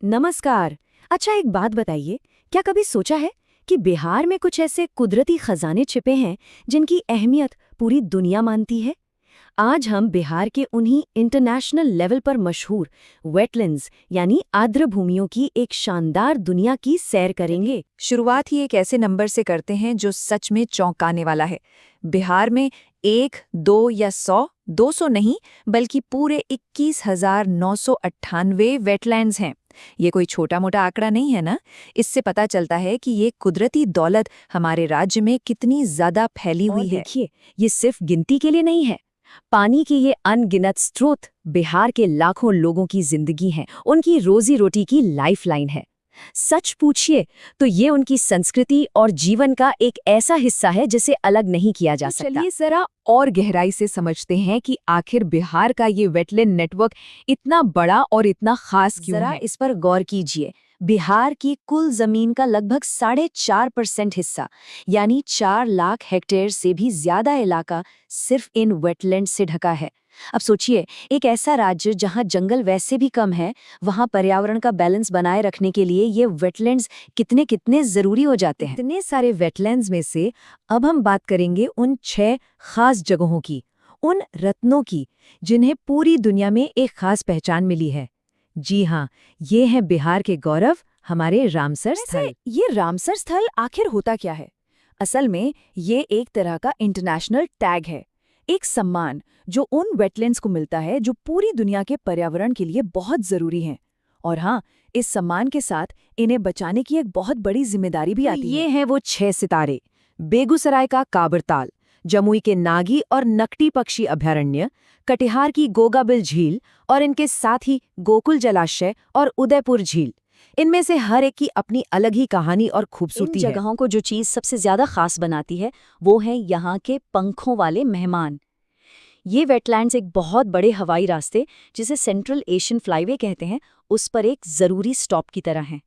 नमस्कार। अच्छा, एक बात बताइए, क्या कभी सोचा है कि बिहार में कुछ ऐसे कुदरती खजाने छिपे हैं जिनकी अहमियत पूरी दुनिया मानती है? आज हम बिहार के उन्हीं इंटरनेशनल लेवल पर मशहूर वेटलैंड्स यानी आर्द्र भूमियों की एक शानदार दुनिया की सैर करेंगे। शुरुआत ही एक ऐसे नंबर से करते हैं जो सच में चौंकाने वाला है। बिहार में 1, 2 या 100, 200 नहीं, बल्कि पूरे 21,998 वेटलैंड्स हैं। ये कोई छोटा मोटा आंकड़ा नहीं है ना। इससे पता चलता है कि ये कुदरती दौलत हमारे राज्य में कितनी ज्यादा फैली हुई है। देखिए, ये सिर्फ गिनती के लिए नहीं है। पानी के ये अनगिनत स्रोत बिहार के लाखों लोगों की जिंदगी हैं, उनकी रोजी रोटी की लाइफलाइन है। सच पूछिए तो ये उनकी संस्कृति और जीवन का एक ऐसा हिस्सा है जिसे अलग नहीं किया जा सकता। चलिए जरा और गहराई से समझते हैं कि आखिर बिहार का ये वेटलैंड नेटवर्क इतना बड़ा और इतना खास क्यों जरा है। इस पर गौर कीजिए। बिहार की कुल जमीन का लगभग 4.5% हिस्सा यानी 4 लाख हेक्टेयर से भी ज्यादा इलाका सिर्फ इन वेटलैंड से ढका है। अब सोचिए, एक ऐसा राज्य जहां जंगल वैसे भी कम है, वहां पर्यावरण का बैलेंस बनाए रखने के लिए ये वेटलैंड्स कितने कितने जरूरी हो जाते हैं। इतने सारे वेटलैंड्स में से अब हम बात करेंगे उन 6 खास जगहों की, उन रत्नों की जिन्हें पूरी दुनिया में एक खास पहचान मिली है। जी हाँ, ये है बिहार के गौरव, हमारे रामसर स्थल। ये रामसर स्थल आखिर होता क्या है? असल में ये एक तरह का इंटरनेशनल टैग है, एक सम्मान जो उन वेटलैंड्स को मिलता है जो पूरी दुनिया के पर्यावरण के लिए बहुत जरूरी हैं। और हाँ, इस सम्मान के साथ इन्हें बचाने की एक बहुत बड़ी जिम्मेदारी भी आती है। ये हैं वो 6 सितारे, बेगूसराय का काबरताल, जमुई के नागी और नकटी पक्षी अभयारण्य, कटिहार की गोगाबिल झील और इनके साथ ही गोकुल जलाशय और उदयपुर झील। इनमें से हर एक की अपनी अलग ही कहानी और खूबसूरती है। इन जगहों को जो चीज़ सबसे ज्यादा खास बनाती है वो है यहाँ के पंखों वाले मेहमान। ये वेटलैंड्स एक बहुत बड़े हवाई रास्ते, जिसे सेंट्रल एशियन फ्लाईवे कहते हैं, उस पर एक जरूरी स्टॉप की तरह हैं।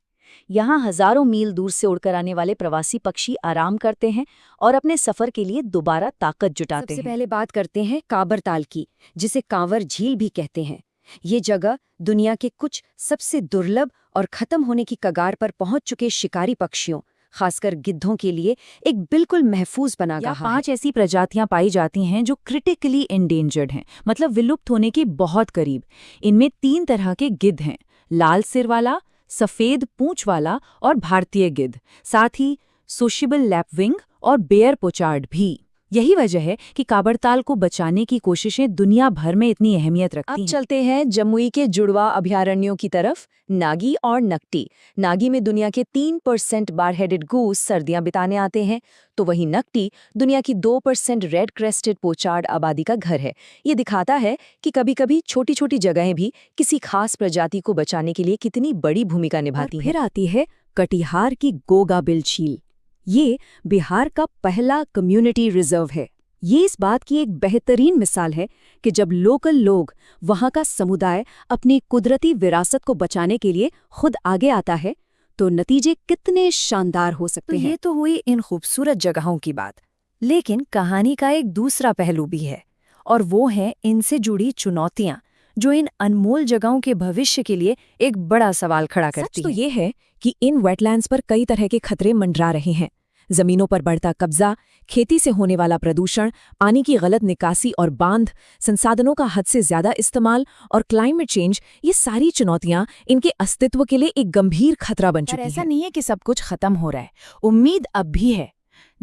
यहाँ हजारों मील दूर से उड़कर आने वाले प्रवासी पक्षी आराम करते हैं और अपने सफर के लिए दोबारा ताकत जुटाते हैं। सबसे पहले बात करते हैं काबरताल की, जिसे कांवर झील भी कहते हैं। ये जगह दुनिया के कुछ सबसे दुर्लभ और खत्म होने की कगार पर पहुंच चुके शिकारी पक्षियों, खासकर गिद्धों के लिए एक बिल्कुल महफूज बंदरगाह है। 5 ऐसी प्रजातियां पाई जाती हैं जो क्रिटिकली एंडेंजर्ड हैं, मतलब विलुप्त होने के बहुत करीब। इनमें 3 तरह के गिद्ध हैं, लाल सिर वाला, सफेद पूंछ वाला और भारतीय गिद्ध, साथ ही सोशिबल लैपविंग और बेयर पोचार्ड भी। यही वजह है कि काबरताल को बचाने की कोशिशें दुनिया भर में इतनी अहमियत रखती हैं। अब चलते हैं जमुई के जुड़वा अभयारण्यों की तरफ, नागी और नकटी। नागी में दुनिया के 3% बार हेडेड गूस सर्दियां बिताने आते हैं, तो वहीं नकटी दुनिया की 2% रेड क्रेस्टेड पोचार्ड आबादी का घर है। ये दिखाता है कि कभी-कभी छोटी-छोटी जगहें भी किसी खास प्रजाति को बचाने के लिए कितनी बड़ी भूमिका निभाती हैं। फिर आती है कटिहार की गोगाबिल झील। ये बिहार का पहला कम्युनिटी रिजर्व है। ये इस बात की एक बेहतरीन मिसाल है कि जब लोकल लोग, वहाँ का समुदाय अपनी कुदरती विरासत को बचाने के लिए खुद आगे आता है, तो नतीजे कितने शानदार हो सकते हैं। ये तो हुई इन खूबसूरत जगहों की बात, लेकिन कहानी का एक दूसरा पहलू भी है, और वो है इनसे जुड़ी चुनौतियां जो इन अनमोल जगहों के भविष्य के लिए एक बड़ा सवाल खड़ा करती सच तो हैं। ये है कि इन वेटलैंड्स पर कई तरह के खतरे मंडरा रहे हैं। जमीनों पर बढ़ता कब्जा, खेती से होने वाला प्रदूषण, पानी की गलत निकासी और बांध, संसाधनों का हद से ज्यादा इस्तेमाल और क्लाइमेट चेंज, ये सारी चुनौतियां इनके अस्तित्व के लिए एक गंभीर खतरा बन चुकी हैं। ऐसा नहीं है कि सब कुछ खत्म हो रहा है, उम्मीद अब भी है।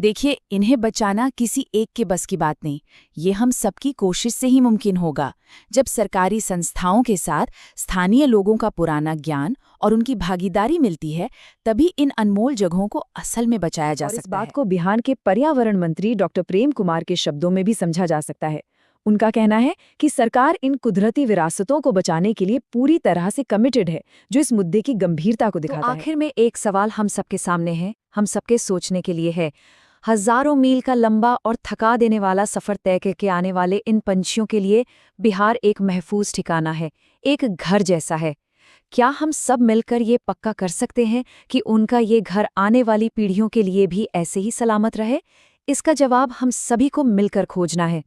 देखिए, इन्हें बचाना किसी एक के बस की बात नहीं, ये हम सबकी कोशिश से ही मुमकिन होगा। जब सरकारी संस्थाओं के साथ स्थानीय लोगों का पुराना ज्ञान और उनकी भागीदारी मिलती है, तभी इन अनमोल जगहों को असल में बचाया जा सकता है। इस बात को बिहार के पर्यावरण मंत्री डॉक्टर प्रेम कुमार के शब्दों में भी समझा जा सकता है। उनका कहना है कि सरकार इन कुदरती विरासतों को बचाने के लिए पूरी तरह से कमिटेड है, जो इस मुद्दे की गंभीरता को दिखाता है। आखिर में एक सवाल हम सबके सामने है, हम सबके सोचने के लिए है। हजारों मील का लंबा और थका देने वाला सफर तय करके आने वाले इन पंछियों के लिए बिहार एक महफूज ठिकाना है, एक घर जैसा है। क्या हम सब मिलकर ये पक्का कर सकते हैं कि उनका ये घर आने वाली पीढ़ियों के लिए भी ऐसे ही सलामत रहे? इसका जवाब हम सभी को मिलकर खोजना है।